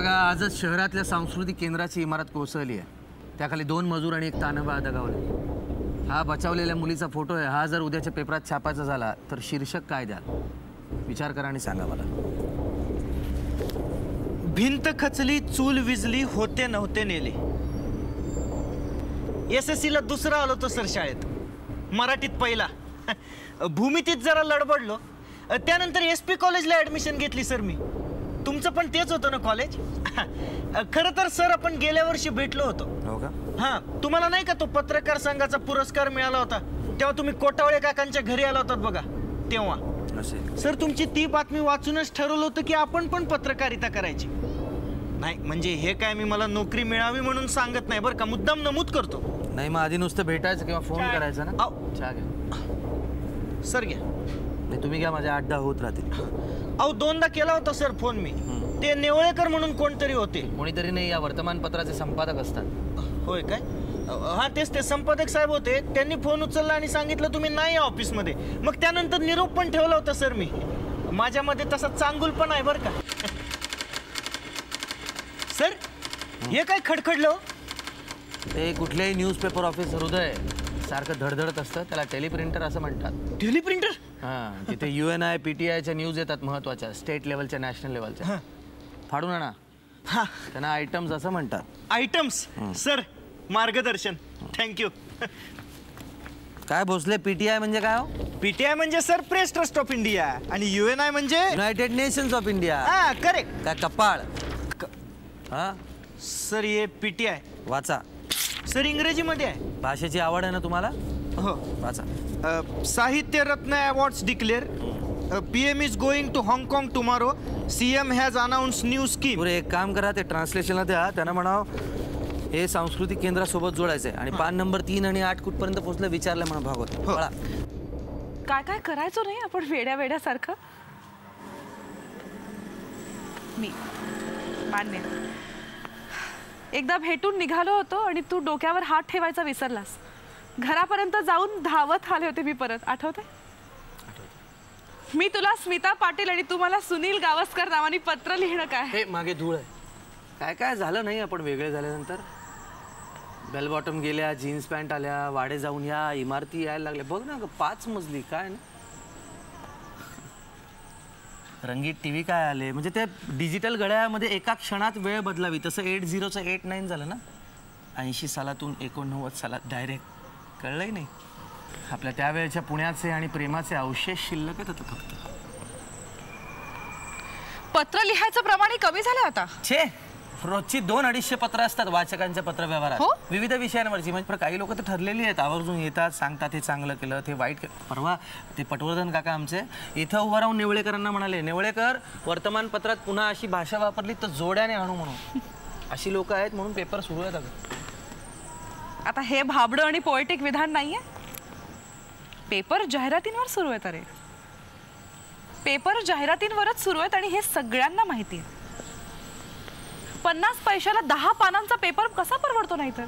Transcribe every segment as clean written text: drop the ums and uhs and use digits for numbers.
बघा, आजच शहरातल्या सांस्कृतिक केंद्राची इमारत कोसळली आहे. त्याखाली 2 मजूर आणि एक तानबा दगावले. हा बचावलेल्या मुलीचा फोटो आहे. हा जर उद्याच्या पेपरात छापायचा झाला तर शीर्षक काय द्याल? विचार करा आणि सांगा मला. भिंत खचली, चूल विजली, होते नव्हते नेले. SSC ला दुसरा आलो तो सर शाळेत, मराठीत पहिला. भूमितीत जरा लडबडलो. त्यानंतर SP कॉलेजला ऍडमिशन घेतली सर मी. तुमचं पण तेच होतं ना कॉलेज? खरं तर सर आपण गेल्या वर्षी भेटलो होतो. हो का? हा, तुम्हाला नाही का तो पत्रकार संघाचा पुरस्कार मिळाला होता तेव्हा तुम्ही कोटावळे काकांच्या घरी आला होतात बघा तेव्हा. सर तुमची ती बातमी वाचूनच ठरवलं होतं की आपण पण पत्रकारिता करायची. नाही म्हणजे हे काय मी मला नोकरी मिळावी म्हणून सांगत नाही बरं का, मुद्दाम नमूद करतो. नाही मग आधी नुसतं भेटायचं किंवा फोन करायचा ना. चहा घ्या सर. घ्या. नाही तुम्ही घ्या, माझ्या 8-10 होत राहतील. अहो 2दा केला होता सर फोन मी. ते नेवळेकर म्हणून कोणतरी होते. कोणीतरी नाही, या वर्तमानपत्राचे संपादक असतात. होय काय? हा तेच ते संपादक साहेब होते. त्यांनी फोन उचलला आणि सांगितलं तुम्ही नाही ऑफिसमध्ये. मग त्यानंतर निरोप पण ठेवला होता सर मी. माझ्यामध्ये तसा चांगुल पण आहे बरं का. सर हे काय खडखडलं? ते कुठल्याही न्यूजपेपर ऑफिस हृदय सारखं धडधडत असतं, त्याला टेलिप्रिंटर असं म्हणतात. टेलिप्रिंटर? हां, तिथे UNI PTIच्या न्यूज येतात महत्त्वाच्या, स्टेट लेवलच्या, नॅशनल लेवलच्या. फाडून आणा. हा, त्यांना आयटम्स असं म्हणतात. आयटम्स? सर मार्गदर्शन, थँक्यू. काय भोसले, PTI म्हणजे काय हो? PTI म्हणजे sir press trust of India आणि UNI म्हणजे युनायटेड नेशन्स ऑफ इंडिया. हा करेक्ट. काय कपाळ? हा सर हे PTI वाचा. सर इंग्रजीमध्ये आहे. भाषेची आवड आहे ना तुम्हाला? हो वाचा. Sahitya Ratna awards declare. PM is going to हाँगकाँग tomorrow. CM has announce new scheme. पुरे एक काम करा, ते ट्रान्सलेशनला द्या. त्यांना म्हणाव हे सांस्कृतिक केंद्रासोबत जोडायचं आहे आणि पान नंबर 3 आणि 8 कुठपर्यंत पोहोचलं विचारलं म्हणा भागवत. काय काय करायचो नाही आपण वेड्या वेड्यासारखं. मी मान्य, एकदा भेटून निघालो होतो आणि तू डोक्यावर हात ठेवायचा विसरलास. घरापर्यंत जाऊन धावत आले होते मी परत, आठवते? मी तुला स्मिता पाटील आणि तू मला सुनील गावस्कर नावाने पत्र लिहिणं काय? हे मागे धूळ आहे. काय काय झालं नाही आपण वेगळे झाल्यानंतर. बेल बॉटम गेल्या, जीन्स पॅन्ट आल्या, वाडे जाऊन या इमारती यायला लागल्या. बघ ना, 5 मजली काय ना. रंगीत TV काय आले, म्हणजे ते डिजिटल घड्याळामध्ये एका क्षणात वेळ बदलावी तसं 80चं 89 झालं ना. 80 सालातून 89 सालात डायरेक्ट. कळलंही नाही. आपल्या त्यावेळेच्या पुण्याचे आणि प्रेमाचे अवशेष शिल्लक आहेत आता फक्त. पत्र लिहायचं प्रमाण कमी झालं आता. छे, रोजची 200-250 पत्र असतात वाचकांच्या पत्रव्यवहारात. हो? विविध विषयांवरची. म्हणजे काही लोक तर ठरलेली आहेत, आवर्जून येतात, सांगतात हे चांगलं केलं, ते वाईट केलं. परवा ते पटवर्धन काका आमचे इथं उभं राहून नेवळेकरांना म्हणाले, नेवळेकर वर्तमानपत्रात पुन्हा अशी भाषा वापरली तर जोड्याने आणू म्हणून. अशी लोक आहेत म्हणून पेपर सुरू आहेत. अगं आता हे भाबडं आणि पोएटिक विधान नाहीये. पेपर जाहिरातींवर सुरू आहेत. अरे पेपर जाहिरातींवरच सुरू आहेत आणि हे सगळ्यांना माहिती आहे. 50 पैशाला 10 पानांचा पेपर कसा परवडतो? नाही तर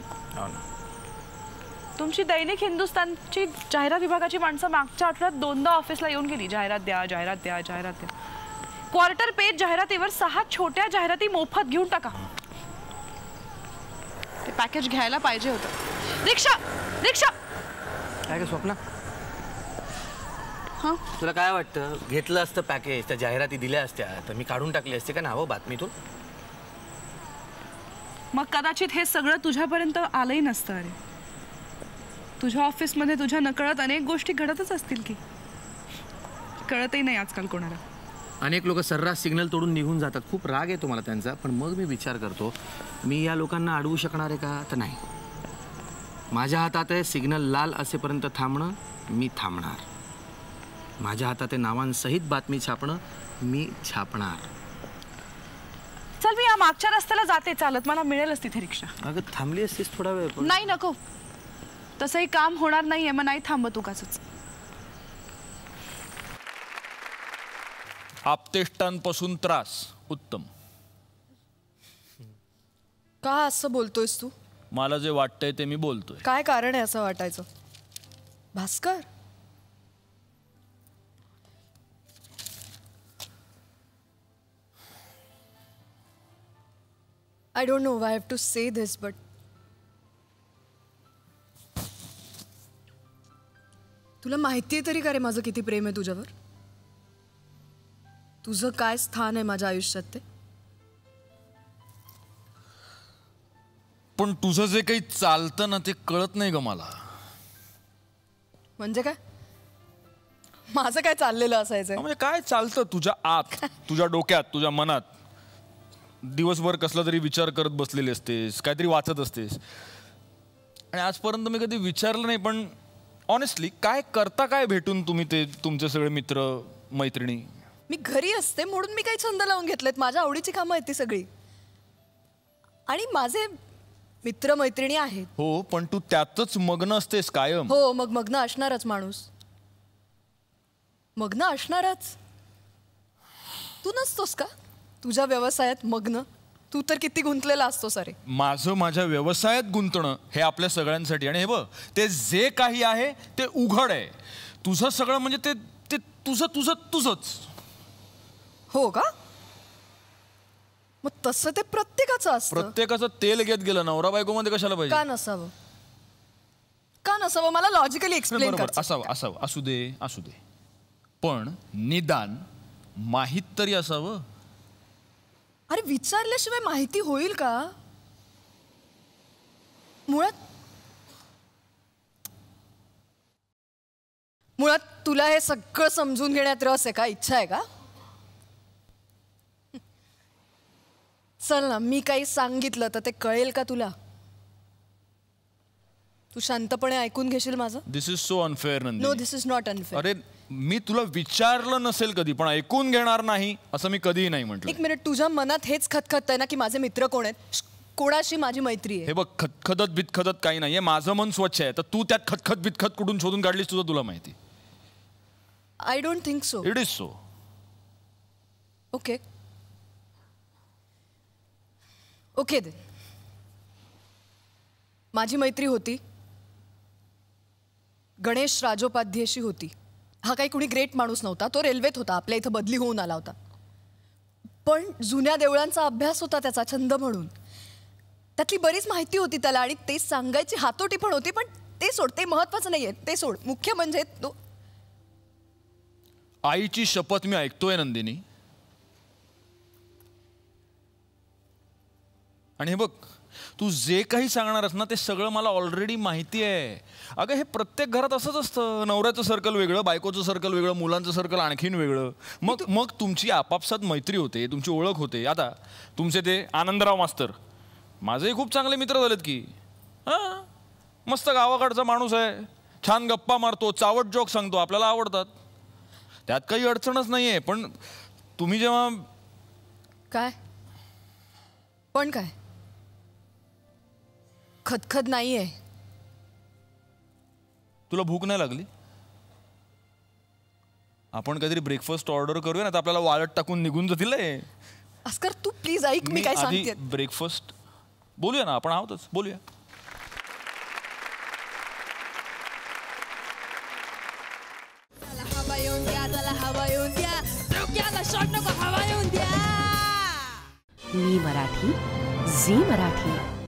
तुमची दैनिक हिंदुस्तानची जाहिरात विभागाची माणसं मागच्या आठवड्यात 2दा ऑफिसला येऊन गेली. जाहिरात द्या, जाहिरात द्या, जाहिरात द्या. क्वार्टर पेज जाहिरातीवर 6 छोट्या जाहिराती मोफत घेऊन टाका. ते पॅकेज घ्यायला पाहिजे होतं. रिक्षा रिक्षा. काय का स्वप्ना, हां तुला काय वाटतं, घेतलं असतं पॅकेज, त्या जाहिराती दिल्या असत्या तर मी काढून टाकली असते का नावं बातमीतून? मग कदाचित हे सगळं तुझ्यापर्यंत आलंही नसतं. अरे तुझ्या ऑफिसमध्ये तुझ्या नकळत अनेक गोष्टी घडतच असतील की कळतही नाही आजकाल कोणाला. अनेक लोक सर्रास सिग्नल तोडून निघून जातात. खूप राग येतो मला त्यांचा. पण मग मी विचार करतो, मी या लोकांना अडवू शकणार आहे का? तर नाही. माझ्या हातात आहे सिग्नल लाल असेपर्यंत थांबणं. मी थांबणार. माझ्या हातात आहे नावांसहित बातमी छापणं. मी छापणार. चल मी या मागच्या रस्त्याला जाते चालत, मला मिळेलच तिथे रिक्षा. अगं थांबली असतीस थोडा वेळ. नाही नको, तसंही काम होणार नाहीये. मग नाही थांबत उगाचच. आपतेष्टांपासून त्रास उत्तम. का असं बोलतोयस तू? मला जे वाटतंय ते मी बोलतोय. काय कारण आहे असं वाटायचं? Bhaskar, I don't know I have to say this but तुला माहिती आहे तरी का रे माझं किती प्रेम आहे तुझ्यावर? तुझं काय स्थान आहे माझ्या आयुष्यात ते? पण तुझं जे काही चालतं ना ते कळत नाही ग मला. म्हणजे काय? माझं काय चाललेलं असायचं? म्हणजे काय चालतं तुझ्या आत, तुझ्या डोक्यात, तुझ्या मनात? दिवसभर कसला तरी विचार करत बसलेली असतेस, काहीतरी वाचत असतेस, आणि आजपर्यंत मी कधी विचारलं नाही. पण ऑनेस्टली काय करता काय भेटून तुम्ही ते तुमचे सगळे मित्र मैत्रिणी? मी घरी असते म्हणून मी काही छंद लावून घेतलेत. माझ्या आवडीची कामं आहेत ती सगळी. आणि माझे मित्र मैत्रिणी आहेत. हो, पण तू त्यातच मग्न असतेस कायम. हो, मग मग्न असणारच माणूस. मग्न असणारच. तू नसतोस का तुझ्या व्यवसायात मग्न? तू तर किती गुंतलेला असतोस. अरे माझं माझ्या व्यवसायात गुंतणं हे आपल्या सगळ्यांसाठी. आणि हे बघ, ते जे काही आहे ते उघड आहे. तुझं सगळं म्हणजे ते ते तुझं तुझं तुझंच. हो का? मग तसं ते प्रत्येकाचं असतं. प्रत्येकाचं तेल घेत गेलं. नवरा बायको मध्ये कशाला पाहिजे? का नसावं? का नसावं? मला लॉजिकली एक्सप्लेन बरोबर, कर. असावं असावं, असू दे असू दे, पण निदान माहीत तरी असावं. अरे विचारल्याशिवाय माहिती होईल का? मुळात तुला हे सगळं समजून घेण्यात रस आहे का? इच्छा आहे का? चल ना, मी काही सांगितलं तर ते कळेल का तुला? तू शांतपणे ऐकून घेशील माझं? This is so unfair no, Nandini. This is not unfair. अरे मी तुला विचारलं नसेल कधी, पण ऐकून घेणार नाही असं मी कधीही नाही म्हटलं. एक मिनिट, तुझ्या मनात हेच खतखत आहे ना की माझे मित्र कोण आहेत, कोणाशी माझी मैत्री आहे? हे बघ, खतखदत बितखदत काही नाहीये. माझं मन स्वच्छ आहे. तर तू त्यात खतखत बितखत कुठून शोधून काढलीस तुझं तुला माहिती. I don't think so. It is so. Okay okay दे. माझी मैत्री होती, गणेश राजोपाध्येशी होती. हा काही कुणी ग्रेट माणूस नव्हता. तो रेल्वेत होता, आपल्या इथं बदली होऊन आला होता. पण जुन्या देवळांचा अभ्यास होता त्याचा छंद म्हणून. त्यातली बरीच माहिती होती त्याला आणि ते सांगायची हातोटी पण होती. पण ते सोड, ते महत्वाचं नाहीये, ते सोड. मुख्य म्हणजे तो आईची शपथ मी ऐकतोय नंदिनी. आणि हे बघ, तू जे काही सांगणारस ना ते सगळं मला ऑलरेडी माहिती आहे. अगं हे प्रत्येक घरात असंच असतं. नवऱ्याचं सर्कल वेगळं, बायकोचं सर्कल वेगळं, मुलांचं सर्कल आणखीन वेगळं. मग तुमची आपापसात मैत्री होते, तुमची ओळख होते. आता तुमचे ते आनंदराव मास्तर माझेही खूप चांगले मित्र झालेत की. हां, मस्त गावाकडचा माणूस आहे, छान गप्पा मारतो, चावट जोक सांगतो, आपल्याला आवडतात. त्यात काही अडचणच नाही आहे. पण तुम्ही जेव्हा काय पण काय खतखत नाहीये. तुला भूक नाही लागली? आपण काहीतरी ब्रेकफास्ट ऑर्डर करूया ना, तर आपल्याला वाळत टाकून निघून जातील. अस्कर तू प्लीज ऐक, मी काय आधी सांगते. ब्रेकफास्ट बोलूया ना, आपण आहोतच, बोलूया. हवा येऊन द्या, त्याला हवा येऊन द्या, डोक्याला शॉट नको, हवा येऊन द्या. मी मराठी, झी मराठी.